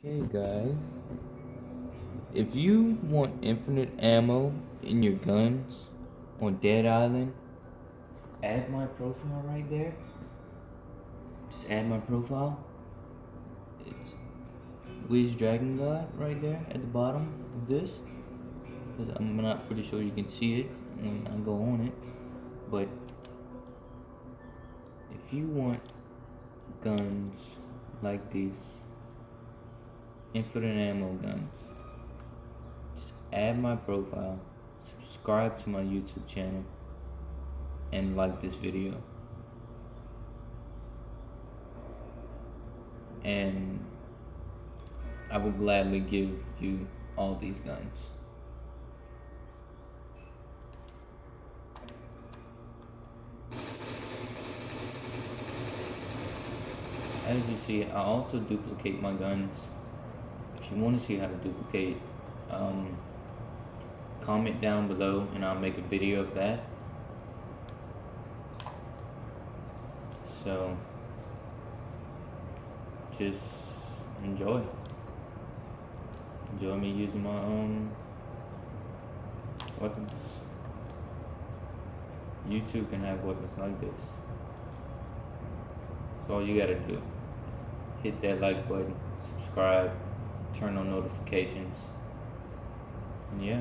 Hey guys, if you want infinite ammo in your guns on Dead Island, add my profile right there. Just add my profile. It's Wiz Dragon God right there at the bottom of this. Because I'm not pretty sure you can see it when I go on it. But if you want guns like these, infinite ammo guns, just add my profile, subscribe to my YouTube channel, and like this video. And I will gladly give you all these guns. As you see, I also duplicate my guns. If you want to see how to duplicate, comment down below and I'll make a video of that. So just enjoy. Enjoy me using my own weapons. You too can have weapons like this. That's all you gotta do. Hit that like button, subscribe, turn on notifications, and yeah.